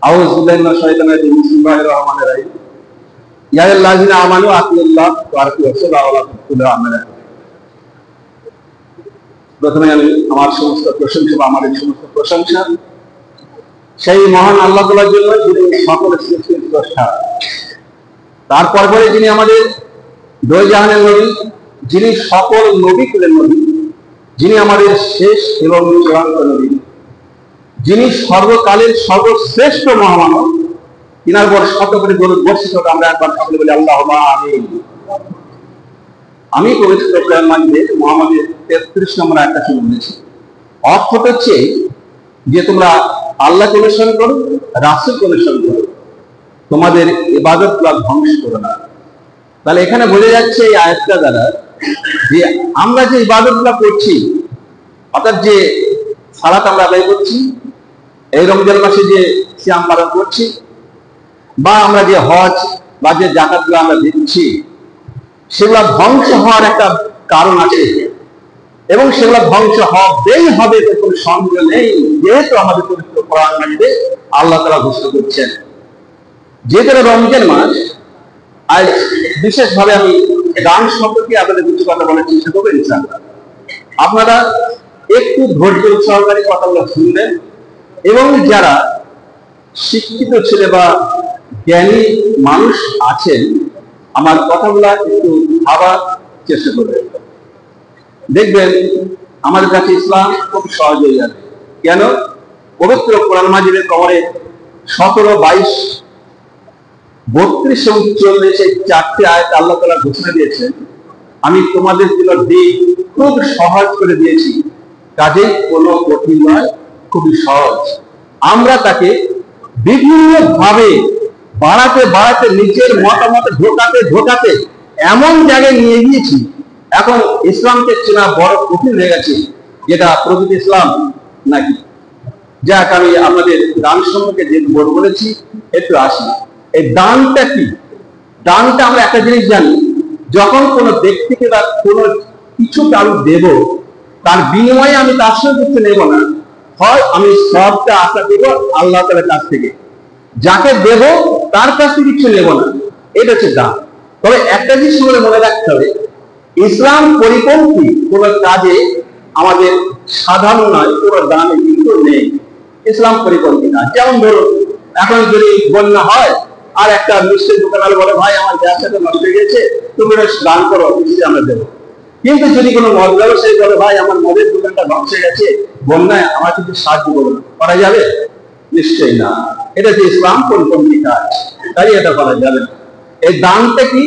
আউযু বিল্লাহি মিনাশ শাইতানির রাজিম। বিসমিল্লাহির রহমানির রহিম। ইয়া আইয়ুহাল্লাযিনা আমানু আতিউল্লাহ ওয়া আতিউর রাসূলা ওয়া লা তুতিউ আমানাত। প্রথমে আমি আমার সমস্ত প্রশংসা বা আমাদের সমস্ত প্রশংসা সেই মহান আল্লাহ তাআলার জন্য, যিনি সকল সৃষ্টির স্রষ্টা। তারপরে যিনি আমাদের দুই জাহানের নবী, যিনি সকল নবী কুলের নবী, যিনি আমাদের শেষ এবং চূড়ান্ত নবী, যিনি সর্বকালের সর্বশ্রেষ্ঠ মহামানব, তিনার পর শত করে গরু বর্ষিত হোক। আমরা একবার সকলে বলি আল্লাহুম্মা আমিন। আমি পবিত্র কোরআন মাজিদে মুহাম্মদের 33 নম্বর আয়াতটা শুনে বলেছি। অর্থটা হচ্ছে যে তোমরা আল্লাহকে অনুসরণ করো, রাসূলকে অনুসরণ করো, তোমাদের ইবাদতগুলো ধ্বংস করো না। তাহলে এখানে বোঝা যাচ্ছে এই আয়াতটা দ্বারা যে আমরা যে ইবাদতগুলো করছি, অর্থাৎ যে সালাত আমরা আদায় করছি, এই রমজান মাসে যে সিয়াম পালন করছি, বা আমরা যে হজ বা যে যাকাতগুলো আমরা দিচ্ছি, সেগুলো ধ্বংস হওয়ার একটা কারণ আছে এবং সেগুলো ধ্বংস হবেই হবে, কোনো সন্দেহ নেই। যেহেতু আমাদের পবিত্র কোরআন মাজিদে আল্লাহ তাআলা ঘোষণা করছেন, যেহেতু রমজান মাস, আজ বিশেষভাবে আমি দান সম্পর্কে আপনাদের কিছু কথা বলার চেষ্টা করবো ইনশাআল্লাহ। আপনারা একটু ধৈর্য সহকারে কথাগুলো শুনবেন এবং যারা শিক্ষিত ছেলে বা জ্ঞানী মানুষ আছেন, আমার কথাগুলা একটু ভাবার চেষ্টা করবেন। দেখবেন আমাদের কাছে ইসলাম খুব সহজ হয়ে যাবে। কেন? পবিত্র কোরআন মাজিদের কবরে 17, 22, 32 এবং 40 এই চারটি আয়াত আল্লাহ তাআলা ঘোষণা দিয়েছেন, আমি তোমাদের জন্য দিন খুব সহজ করে দিয়েছি, কাজেই কোনো কঠিন নয়, খুবই সহজ। আমরা তাকে বিভিন্ন ভাবে বাড়াতে বাড়াতে নিজের মতামত ঢোকাতে এমন জায়গায় নিয়ে গিয়েছি, এখন ইসলামকে চেনা বড় কঠিন হয়ে গেছে, যেটা প্রকৃত ইসলাম নাকি। যাক, আমি আপনাদের দান সম্পর্কে যে বলেছি একটু আসি। এই দানটা কি? দানটা আমরা একটা জিনিস জানি, যখন কোনো ব্যক্তিকে বা কোনো কিছু কারো দেব, তার বিনিময়ে আমি তার সঙ্গে কিছু নেব না, হয় আমি সবটা আশা দেব আল্লাহ তাআলার কাছ থেকে, যাকে দেব তার কাছ থেকে কিছু নেব না, এটা হচ্ছে দান। তবে একটা জিনিস মনে রাখতে হবে, ইসলাম পরিপন্থী কোন কাজে আমাদের সাধারণ নয়, কোনো দানে কিন্তু নেই। ইসলাম পরিপন্থী না। যেমন ধরুন, এখন যদি বন্যা হয় আর একটা মিষ্টির দোকানদার বলে, ভাই আমার ব্যবসাটা নষ্ট হয়ে গেছে, তুমি দান করো, মিষ্টি আমরা দেবো। কিন্তু যদি কোনো মদ ব্যবসায়ী বলে, ভাই আমার মদের দোকানটা ধ্বংস হয়ে গেছে, বন্যায় আমার কিছু সাহায্য করুন, করা যাবে? নিশ্চয়ই না। এটা যে ইসলাম পরিপন্থী কাজ, তাই এটা করা যাবে না। এই দানটা কি?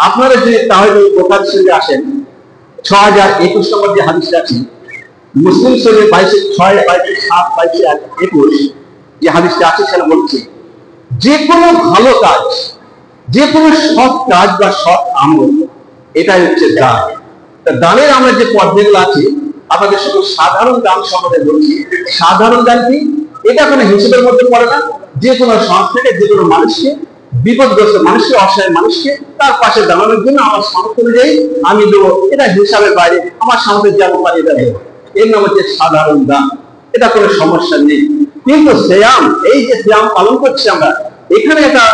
আপনারা যদি তাহলে বোখারী শরীফে আসেন, 6021 নম্বর যে হাদিসটা আছে, মুসলিম শরীফে 22:6, 22:7, 22:21 যে হাদিসটা আছে, সেটা বলছে যে কোনো ভালো কাজ, যে কোনো সৎ কাজ বা সৎ আমল, এটাই হচ্ছে দান। দানের আমরা যে পদ্ধতিগুলো আছে, আপনাদের শুধু সাধারণ দান সম্বন্ধে বলছি। সাধারণ দান কি? এটা কোনো হিসেবের মধ্যে পড়ে না। যে কোনো সংস্থাকে, যে কোনো মানুষকে, বিপদগ্রস্ত মানুষকে, অসহায় মানুষকে তার পাশে দাঁড়ানোর জন্য আমার সামর্থ্য অনুযায়ী আমি দেবো, এটা হিসাবের বাইরে, আমার সামর্থ্য যেমন পারি এটা দেবো। এর নাম হচ্ছে সাধারণ দান, এটা কোনো সমস্যা নেই। কিন্তু সিয়াম, এই যে সিয়াম পালন করছি আমরা, এখানে একটা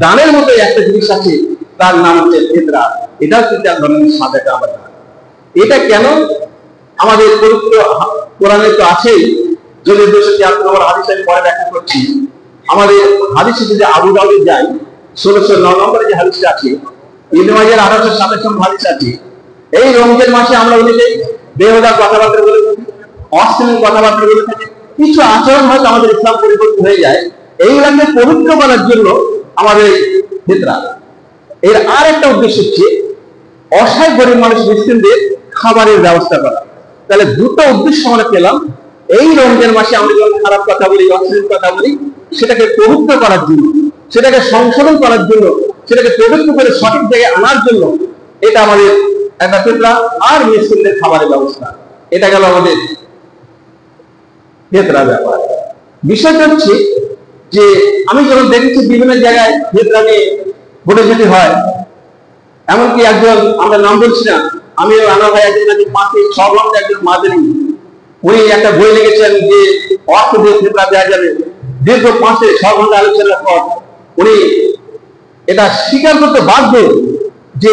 দানের মতো একটা জিনিস আছে, তার নাম হচ্ছে ফিতরা। এটা কিন্তু এক ধরনের সাদাকা আবার। এটা কেন? আমাদের পবিত্র কোরআনে তো আছেই। যদি 273 নম্বর হাদিস আমি পরে ব্যাখ্যা করছি, আমাদের হাদিসে যদি আবু দাউদে যাই, 1609 নম্বরে যে হাদিসটা আছে, ইবনে মাজাহ 1827 নম্বর হাদিস আছে, এই রমজান মাসে আমরা অনেকে বেহুদা কথাবার্তা বলে থাকি, অশ্লীল কথাবার্তা বলে থাকি, কিছু আচরণ হয়তো আমাদের ইসলাম পরিবর্তন হয়ে যায়। এইগুলোকে পবিত্র করার জন্য আমাদের ফিতরা। এর আর একটা উদ্দেশ্য হচ্ছে অসহায় গরিব মানুষ, মিসকিনদের খাবারের ব্যবস্থা করা। তাহলে দুটো উদ্দেশ্য আমরা পেলাম। এই রমজান মাসে আমরা যখন খারাপ কথা বলি, অশ্লীল কথা বলি, সেটাকে পবিত্র করার জন্য, সেটাকে সংশোধন করার জন্য, সেটাকে পবিত্র করে সঠিক জায়গায় আনার জন্য, এটা আমাদের একটা ফিতরা। আর মিসকিনদের খাবারের ব্যবস্থা, এটা গেল আমাদের ফিতরা ব্যাপার। বিষয়টা হচ্ছে যে আমি যখন দেখেছি বিভিন্ন জায়গায় ফিতরা নিয়ে ভোটাভুটি হয়, এমনকি একজন, আমরা নাম বলছি না, আমি রানা ভাই একজন নাকি 5-6 একজন মাদারি, উনি একটা বই লিখেছেন যে অর্থ দিয়ে ফিতরা দেওয়া যাবে। দীর্ঘ 5-6 ঘন্টা আলোচনার পর উনি এটা স্বীকার করতে বাধ্য যে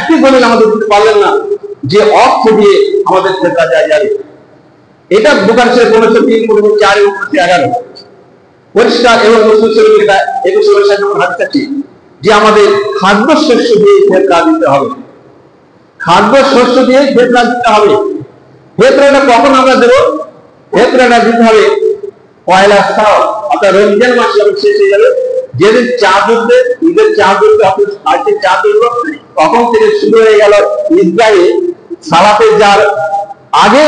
একই দলিল আমাদের দিতে পারলেন না যে অর্থ দিয়ে আমাদের ফেতরা যায় যাবে। এটা বুখারী শরীফ 1503, 4 এবং 11 পরিষ্কার এবং মুসলিম শরীফ এটা 21 নম্বর হাদিস আছে যে আমাদের খাদ্য শস্য দিয়ে ফেতরা দিতে হবে। খাদ্য শস্য দিয়ে ফেতরা দিতে হবে। ফেতরাটা কখন আমরা দেব? ফেতরাটা দিতে হবে পয়লা শাওয়াল, অর্থাৎ রমজান মাস যখন শেষ হয়ে যাবে, যেদিন চাঁদ উঠবে, ঈদের চাঁদ উঠবে, আজকে চাঁদ উঠবে, তখন থেকে শুরু হয়ে গেল ঈদগাহে সালাতে যার আগে,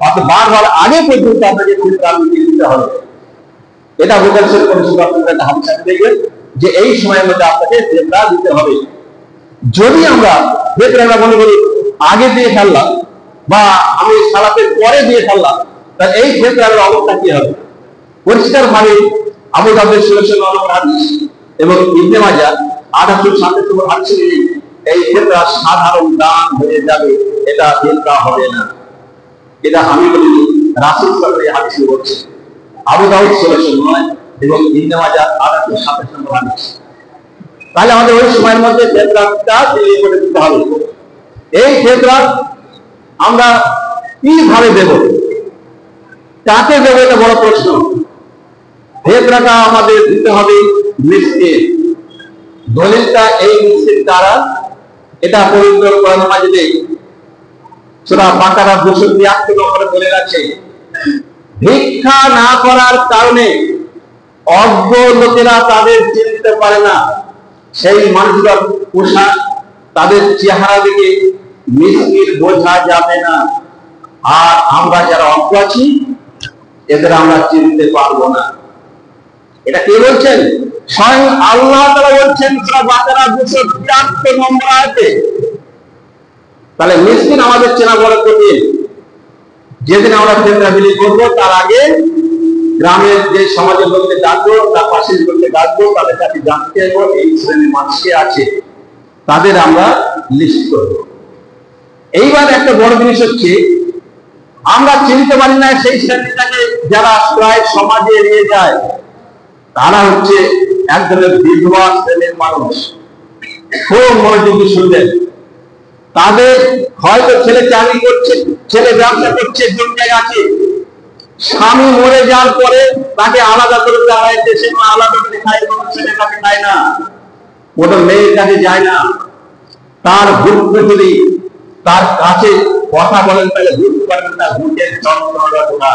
অর্থাৎ বার হওয়ার আগে পর্যন্ত আপনাকে ফেতরা দিতে হবে। এটা বুখারী শরীফ একটা হাদিস দেখবেন যে এই সময়ের মধ্যে আপনাকে ফেতরা দিতে হবে। যদি আমরা ফেতরাটা মনে করি আগে দিয়ে ফেললাম বা আমি সালাতের পরে দিয়ে ফেললাম, তাহলে এই ফেতরার অবস্থা কি হবে? পরিষ্কার ভাবে আবু দাউদের 16 নম্বর হাদিস এবং ইবনে মাজাহ 2827 নম্বর হাদিসে এই ফেতরা সাধারণ দান হয়ে যাবে, এটা ফেতরা হবে না। এটা আমি বলিনি, রাসূল সাল্লাল্লাহু আলাইহি হাদিসে বলছে। আবু দাউদ 1609 এবং ইবনে মাজাহ 2827 নম্বর হাদিস। তাহলে আমাদের ওই সময়ের মধ্যে ফেতরাটা তৈরি করে দিতে হবে। এই ফেতরা আমরা কিভাবে দেব, কাকে দেব, এটা বড় প্রশ্ন। ফেতরাটা আমাদের দিতে হবে মিসকিন। দলিলটা এই মিসকিন দ্বারা, এটা পবিত্র কোরআন মাজিদে সূরা বাকারা 283 নম্বরে বলে আছে, ভিক্ষা না করার কারণে অজ্ঞ লোকেরা তাদের চিনতে পারে না, সেই মানুষগুলোর পোশাক, তাদের চেহারা দেখে মিসকিন বোঝা যাবে না। আর আমরা যারা অজ্ঞ আছি এদের আমরা চিনতে পারবো না। এটা কে বলছেন? স্বয়ং আল্লাহ তাআলা বলছেন সূরা বাকারা 283 নম্বর আয়াতে। তাহলে মিসকিন আমাদের চেনা বড় কঠিন। যেদিন আমরা ফেতরা বিলি করবো তার আগে গ্রামের যে সমাজের লোককে ডাকবো, তার পাশের লোককে ডাকবো, তাদের কাছে জানতে হবে এই শ্রেণীর মানুষকে আছে, তাদের আমরা লিস্ট করব। এইবার একটা বড় জিনিস হচ্ছে, আমরা চিনতে পারি না সেই শ্রেণীটাকে যারা প্রায় সমাজে এড়িয়ে যায়। তারা হচ্ছে এক ধরনের বিধবা শ্রেণীর মানুষ। খুব মনোযোগী শুনবেন। তাদের হয়তো ছেলে চাকরি করছে, ছেলে ব্যবসা করছে, জমি আছে, স্বামী মরে যাওয়ার পরে তাকে আলাদা করে দেওয়া হয়েছে, সে আলাদা করে খায়, কোনো ছেলের কাছে খায় না, কোনো মেয়ের কাছে যায় না। তার ভূত যদি তার কাছে কথা বলেন তাহলে ভূত পারেন না, ভূতের যন্ত্রণা।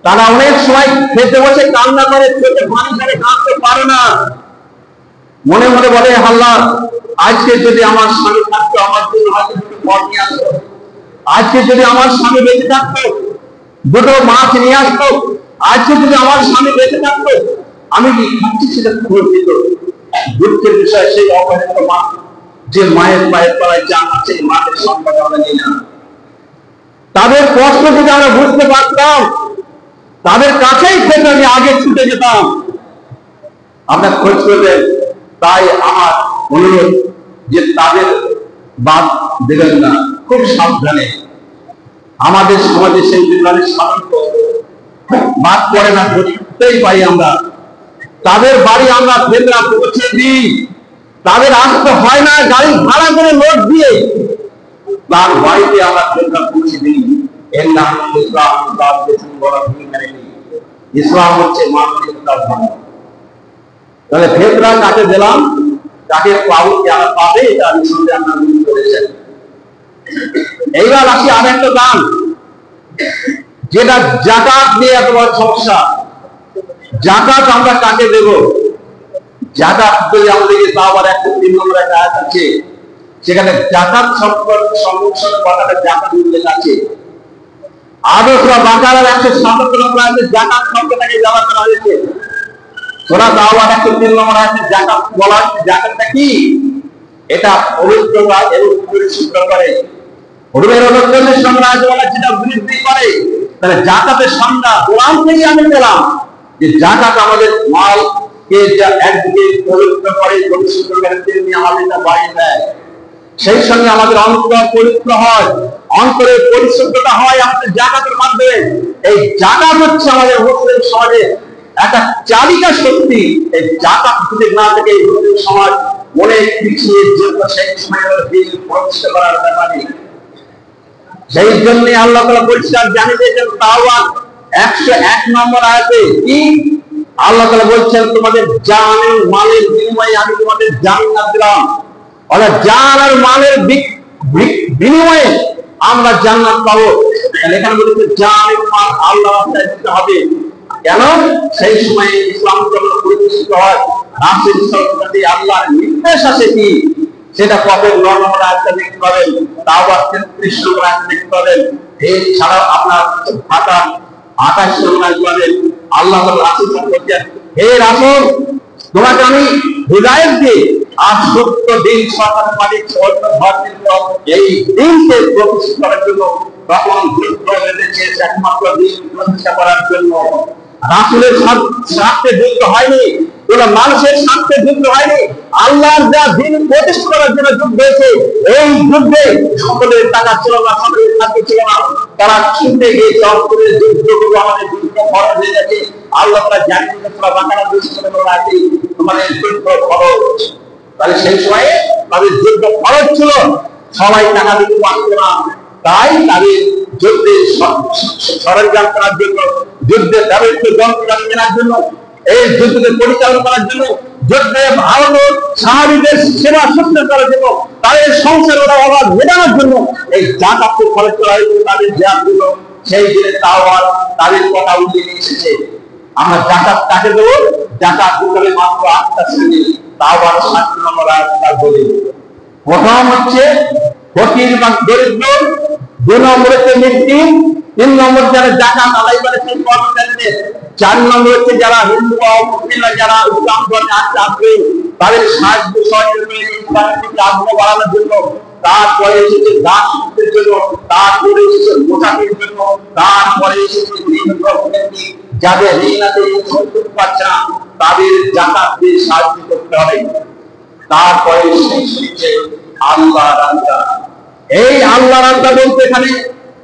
তারা অনেক সময় খেতে বসে কান্না করে, চোখে পানি ধরে, কাঁদতে পারে না। মনে মনে বলে, আল্লাহ আজকে যদি আমার স্বামী থাকতো, আমার জন্য হয়তো দুটো ফল নিয়ে আসতো, আজকে যদি আমার স্বামী বেঁচে থাকতো, দুটো মাছ নিয়ে আসতো, আজকে যদি আমার স্বামী বেঁচে থাকতো, আমি কি খাচ্ছি সেটা খোঁজ দিত। দুঃখের বিষয় সেই অপরিণত মা, যে মায়ের পায়ের তলায় চান আছে, মায়ের সংবাদ আমরা নিই না। তাদের কষ্ট যদি আমরা বুঝতে পারতাম, তাদের কাছেই থেকে আমি আগে ছুটে যেতাম। আপনার খোঁজ করবেন। তাই আমার অনুরোধ যে তাদের বাদ দেবেন না, খুব সাবধানে। আমাদের সমাজে সেই বিজ্ঞানের সাধারণত বাদ পড়ে না, ধরতেই পারি আমরা। তাদের বাড়ি আমরা ফেতরা পৌঁছে দিই, তাদের আসতে হয় না, গাড়ি ভাড়া করে লোক দিয়ে তার বাড়িতে আমরা ফেতরা পৌঁছে দিই। এর নাম ইসলাম। ইসলাম হচ্ছে মানবিকতার ধর্ম। তাহলে ফেতরা কাকে দিলাম, কাকে পাবো, যারা পাবে, এটা নিঃসন্দেহে আমরা মনে করেছেন। এইবার আসি আর একটা দান, যেটা যাকাত নিয়ে এত বড় সমস্যা। যাকাত আমরা কাকে দেব? যাকাত যদি আমাদেরকে, তা আবার 103 নম্বর একটা আয়াত আছে, সেখানে যাকাত সংরক্ষণ কথাটা যাকাত উল্লেখ আছে। আরো সূরা বাকারার 177 নম্বর আয়াতে যাকাত শব্দটাকে ব্যবহার করা হয়েছে। সূরা তাওবার 103 নম্বর আয়াতে যাকাত বলা হয়েছে। যাকাতটা কি? এটা পবিত্রতা এবং পরিশুদ্ধ করে। রূহের অনুগ্রহের সঙ্গে যেটা বৃদ্ধি করে। তাহলে যাকাতের সংজ্ঞা কোরআন থেকে আমি পেলাম যে যাকাত আমাদের মালকে একদিকে পবিত্র করে, পরিশুদ্ধ করে, তেমনি আমাদের বাড়িয়ে দেয়। সেই সঙ্গে আমাদের অন্তর পবিত্র হয়, অন্তরের পরিশুদ্ধতা হয় আমাদের যাকাতের মাধ্যমে। এই যাকাত হচ্ছে আমাদের মুসলিম সমাজে একটা চালিকা শক্তি। এই জাকাত যদি না থেকে সমাজ অনেক পিছিয়ে যেত, সেই সময় দিন প্রতিষ্ঠা করার ব্যাপারে। সেই জন্য আল্লাহ তাআলা পরিষ্কার জানিয়ে দিয়েছেন তাওবা 101 নম্বর আয়াতে কি আল্লাহ তাআলা বলছেন, তোমাদের জান ও মালের বিনিময়ে আমি তোমাদের জান্নাত দিলাম। অর্থাৎ জান আর মালের বিনিময়ে আমরা জান্নাত পাবো। এখানে বলেছে জান ও মাল আল্লাহর রাস্তায় দিতে হবে। কেন? সেই সময় ইসলাম যখন প্রতিষ্ঠিত হয়, রাসূল সাল্লাল্লাহু আলাইহি ওয়াসাল্লাম আল্লাহর নির্দেশ আছে কি সেটা কত নম্বর আয়াতে দেখতে পাবেন, তাওবা 33 নম্বর আয়াতে দেখতে পাবেন। এছাড়াও আপনার ফাতা 28 নম্বর আয়াতে পাবেন। আল্লাহ তাআলা রাসূল সাল্লাল্লাহু আলাইহি ওয়াসাল্লাম বলেছেন, হে রাসূল, তোমাকে আমি হিদায়াত দিই আর সত্য দিন সরকারের মালিক এই দিনকে প্রতিষ্ঠা করার জন্য তখন যুদ্ধ বেঁধেছে একমাত্র দিন প্রতিষ্ঠা করার জন্য। রাসূলের স্বার্থে যুদ্ধ হয়নি, কোন মানুষের স্বার্থে যুদ্ধ হয়নি, আল্লাহর যা দিন প্রতিষ্ঠা করার জন্য যুদ্ধ হয়েছে। এই যুদ্ধে সকলের টাকা ছিল না, সকলের থাকতে ছিল না, তারা ছুটে গিয়েছে। অন্তরের যুদ্ধগুলো আমাদের যুদ্ধ খরচ হয়ে গেছে। আল্লাহ তাআলা জানিয়ে দিয়েছেন বাকারা 2 নম্বর আয়াতে তোমাদের যুদ্ধ খরচ। তাহলে সেই সময়ে তাদের যুদ্ধ খরচ ছিল, সবাই টাকা দিতে পারতো না। তাই তাদের যুদ্ধের সরঞ্জাম করার জন্য, যুদ্ধের ব্যবহৃত যন্ত্রপাতি কেনার জন্য, এই যুদ্ধকে পরিচালনা করার জন্য, যুদ্ধে ভারত সাহাবীদের সেবা শুশ্রূষা করার জন্য, তাদের সংসারের অভাব মেটানোর জন্য এই জাকাত খরচ করা হয়েছে তাদের দেওয়ার জন্য। সেই দিনে তাওবা তাদের কথা উল্লেখ এসেছে। আমরা জাকাত কাকে দেবো? জাকাত দিতে হবে মাত্র 8টা শ্রেণী। তাওবার 7 নম্বর আয়াত বলে, প্রথম হচ্ছে ফকির বা দরিদ্র, 2 নম্বর হচ্ছে মিসকিন, 3 নম্বর যারা জাকাত আদায় করে সেই কর্মচারীদের, 4 নম্বর হচ্ছে যারা হিন্দু বা মুসলিমরা যারা ইসলাম ধর্মে আসবে তাদের সাহায্য সহযোগিতা ইসলামের দিকে আগ্রহ বাড়ানোর জন্য। তারপরে এসেছে দান করতে জন্য, তারপরে এসেছে মোসাফির জন্য, তারপরে এসেছে যাদের ঋণ আছে শোধ পাচ্ছে না তাদের জাকাত দিয়ে সাহায্য করতে হবে। তারপরে শেষে আল্লাহর রাস্তা। এই আল্লাহর রাস্তা বলতে এখানে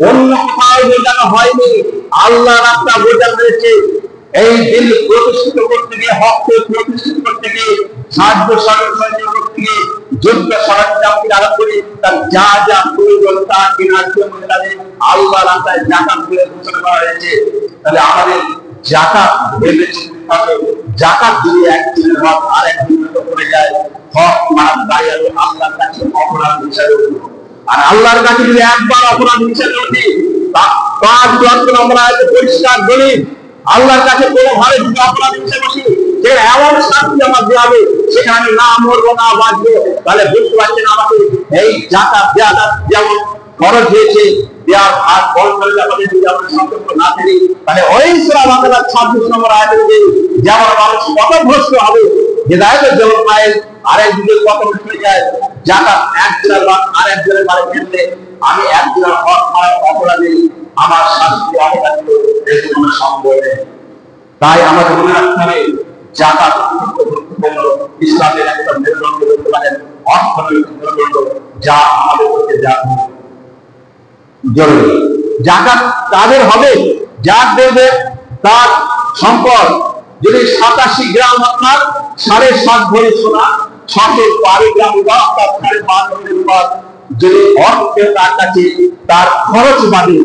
অন্য কোথাও বোঝানো হয়নি, আল্লাহর রাস্তা বোঝানো হয়েছে। এই দিন প্রতিষ্ঠিত করতে গিয়ে, হককে প্রতিষ্ঠিত করতে গিয়ে, সাহায্য সহযোগিতা করতে গিয়ে, যুদ্ধ সরঞ্জাম আরম্ভ করে তার যা যা প্রয়োজন তা কেনার জন্য তাদের আল্লাহর রাস্তায় জাকাত দিয়ে ঘোষণা করা হয়েছে। তাহলে আমাদের জাকাত ভেবে চিন্তে হবে। জাকাত যদি একজনের হক আর একজনের করে যায়, হক মারার দায় হবে আল্লাহর কাছে অপরাধ হিসাবে। আর আল্লাহর কাছে যদি একবার অপরাধ হিসাবে ওঠে, 5 নম্বর আয়াতে পরিষ্কার দলিল, আল্লাহর কাছে কোনোভাবে যদি অপরাধ হিসাবে আসে সেখানে এমন শাস্তি আমার দেওয়া হবে, সেখানে আমি না মরবো না বাঁচবো। তাহলে বুঝতে পারছেন আমাকে এই জাকাত দেওয়াটা যেমন খরচ হয়েছে, দেওয়ার আর বড় ব্যাপারে যদি আমরা সতর্ক না থাকি, তাহলে ওই সূরা বাকারা 26 নম্বর আয়াতে যেমন মানুষ পথভ্রষ্ট হবে, হেদায়েতের যেমন পায়, আরেকদিকে পথভ্রষ্ট হয়ে যায়। জাকাত একজনের বা আরেকজনের বাড়ি ফেললে আমি একজনের হক মারার অপরাধী, আমার শাস্তি হবে না, এটি কোনো সম্ভব নেই। তাই আমাদের মনে রাখতে হবে জাকাত ইসলামের একটা মেরুদণ্ড বলতে পারেন, অর্থনৈতিক মেরুদণ্ড, যা আমাদের পক্ষে জরুরি। জাকাত তাদের হবে যার দেবে তার সম্পদ যদি 87 গ্রাম অর্থাৎ 7.5 ভরি সোনা, 612 গ্রাম বা 5.5 ভরি রূপা যদি অর্থ তার কাছে তার খরচ বাদে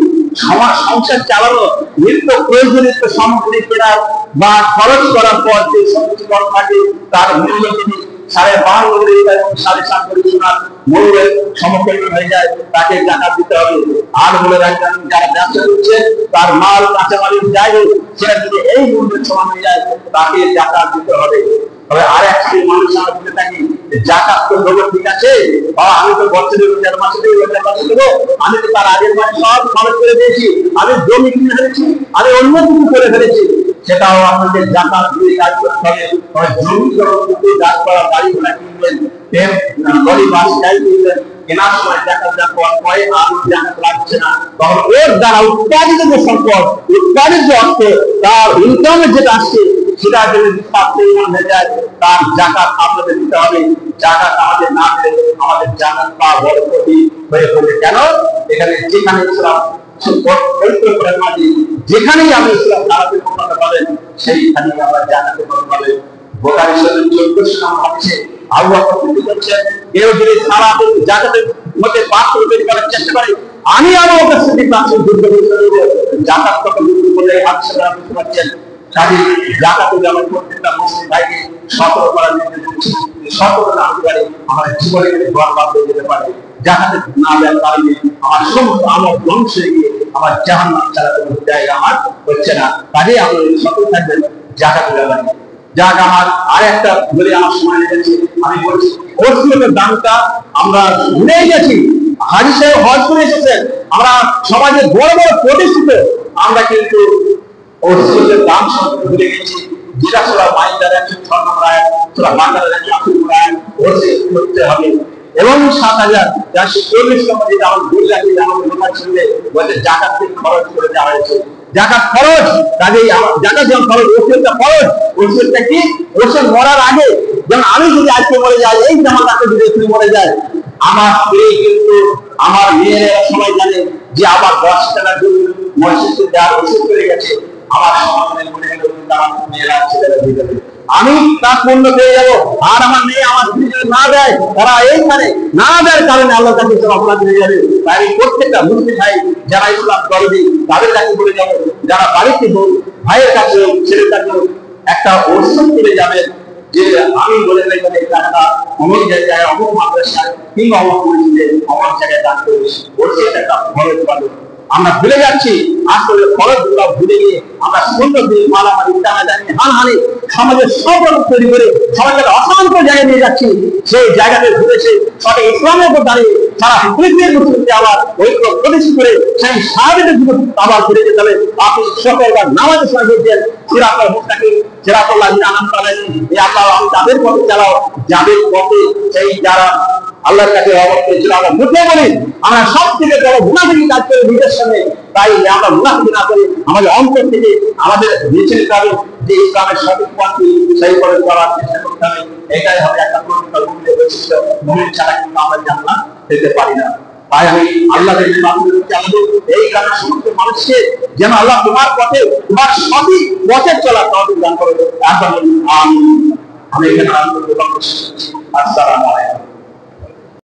সংসার চালানো নিত্য প্রয়োজনীয় সামগ্রী কেনার বা খরচ করার পর যে সমস্ত থাকে তার মূল্য যদি 12.5 ভরি এবং 7.5 ভরি সোনার মূল্যের সমপরিমাণ হয়ে যায়, তাকে জাকাত দিতে হবে। আর বলে রাখবেন যারা ব্যবসা করছে তার মাল কাঁচামালের জায়গায় সেটা যদি এই মূল্যের সমান হয়ে যায় তাকে জাকাত দিতে হবে। তবে আর একটা মানুষ আমরা বলে থাকি জাকাত তো দেবো, ঠিক আছে, আমি তো বছরে রোজার মাসে দেবো, আমি তো তার আগের মাসে সব খরচ করে দিয়েছি, আমি জমি কিনে ফেলেছি, আমি অন্য কিছু করে ফেলেছি, সেটাও আপনাদের জাকাত দিয়ে কাজ করতে হবে। জমি গাছ করা বাড়ি ঘোড়া কিনবেন, গরিব বাস কিনবেন, কেনার সময় জাকাত দেওয়ার পরে আর জাকাত লাগছে না, তখন ওর দ্বারা উৎপাদিত যে সম্পদ, উৎপাদিত যে অর্থ, তার ইনকামের যেটা আসছে সেটা যদি হয়ে যায়, তার জাকাত আপনাদের দিতে হবে। জাকাত আমাদের না দিলে আমাদের জাকাত পাওয়া বড় কঠিন হয়ে পড়বে। কেন? এখানে যেখানে ইসলাম পবিত্র করে মাঝে যেখানেই আপনি ইসলাম দাঁড়াতে করতে পারেন, সেইখানেই আমরা জাকাতের কথা পাবেন। বুখারী শরীফ 14 নম্বর হাদিসে আবু বকর সিদ্দিক বলেছেন, কেউ যদি সারা জাকাতের মধ্যে পার্থক্য তৈরি করার চেষ্টা করে, আমি আবু বকর সিদ্দিক জাকাত কত গুরুত্ব বলে হাদিসে আমরা বুঝতে পারছেন। কাজে জাকাত আমার প্রত্যেকটা মুসলিম ভাইকে সতর্ক করার নির্দেশ দিচ্ছি। সতর্ক না হতে পারে আমাদের জীবনে বরবাদ হয়ে যেতে পারে। জাকাতে না দেওয়ার কারণে আমার সমস্ত আমার ধ্বংস হয়ে গিয়ে আমার জাহান্নাম ছাড়া কোনো জায়গা আমার হচ্ছে না। কাজে আপনারা সতর্ক থাকবেন জাকাতের ব্যাপারে। যাক, আমার আর একটা বলে আমার সময় লেগেছে, আমি বলছি ওসিয়তের দামটা আমরা ভুলে গেছি। হাজী সাহেব হজ করে এসেছেন, আমরা সমাজে বড় বড় প্রতিষ্ঠিত, আমরা কিন্তু ওসিয়তের দাম সম্পর্কে ভুলে গেছি। যেটা সূরা মাইদার 106 নম্বর আয়াত, সূরা বাকারার 108 নম্বর আয়াত, ওসিয়ত করতে হবে। এবং ৭,৪৪ নম্বর যেটা আমরা ভুল রাখি, আমাদের লোকাল ছেলে বলতে জাকাত থেকে খরচ করে দেওয়া হয়েছে। জাকাত খরচ, কাজেই জাকাত যেমন খরচ, ওসিয়তটা খরচ। ওসিয়তটা কি? ওসিয়ত মরার আগে, যেমন আমি যদি আজকে মরে যাই, এই জামা কাপড় যদি তুমি মরে যায়, আমার স্ত্রী কিন্তু আমার মেয়েরা সবাই জানে যে আমার 10 টাকা জমি মসজিদে দেওয়ার ওসিয়ত করে গেছে। আমার সমাজের মনে গেল আমার মেয়েরা ছেলেরা দিয়ে দেবে, আমি তার পূর্ণ পেয়ে যাবো। আর আমার মেয়ে আমার স্ত্রী যদি না দেয়, তারা এইখানে না দেওয়ার কারণে আল্লাহ কাছে অপরাধ হয়ে যাবে। তাই প্রত্যেকটা মুসলিম ভাই যারা ইসলাম দরদি, তাদের কাছে বলে যাবো, যারা বাড়িতে হোক, ভাইয়ের কাছে হোক, ছেলের কাছে হোক, একটা ওসিয়ত করে যাবেন যে আমি বলে দেবেন এই টাকা অমুক জায়গায়, অমুক মাদ্রাসায় কিংবা অমুক মসজিদে অমুক জায়গায় দান করিস। ওসিয়ত একটা খরচ পাবে। আমরা ভুলে যাচ্ছি, আসলে খরচগুলো ভুলে গিয়ে আমরা সুন্দর দিন মালামালি টানাটানি হানাহানি সমাজের সব তৈরি করে সমাজের অশান্ত জায়গায় নিয়ে যাচ্ছি। সেই জায়গাতে ঘুরেছে সঠিক ইসলামের উপর দাঁড়িয়ে সারা পৃথিবীর মুসলিমকে আবার ঐক্য প্রতিষ্ঠিত করে সেই সাহাবীদের জীবন আবার ফিরে যেতে হবে। আপনি সকলবার নামাজের সময় বলছেন সিরাতুল মুস্তাকিম, সিরাতুল্লাহ আনআমতা আলাইহিম, এই আল্লাহ আমি তাদের পথে চালাও যাদের পথে সেই যারা আল্লাহর কাছে অবশ্যই ছিল। আমরা মুখে বলি আমরা সব থেকে বড় মুনাফিকি কাজ করে নিজের সামনে, তাই আমরা মুনাফিকি না করি, আমাদের অন্তর থেকে আমাদের বেছে নিতে হবে যে ইসলামের সঠিক পথটি সেই পথে চলার চেষ্টা করতে হবে। এটাই হবে একটা প্রকৃত মুমিনের বৈশিষ্ট্য। মুমিন ছাড়া কিন্তু আমরা জান্নাত পেতে পারি না। তাই আমি আল্লাহর মাধ্যমে চালাবো এই গ্রামের সমস্ত মানুষকে যেন আল্লাহ তোমার পথে, তোমার সঠিক পথে চলার তৌফিক দান করে। আমি এখানে আসসালামু আলাইকুম।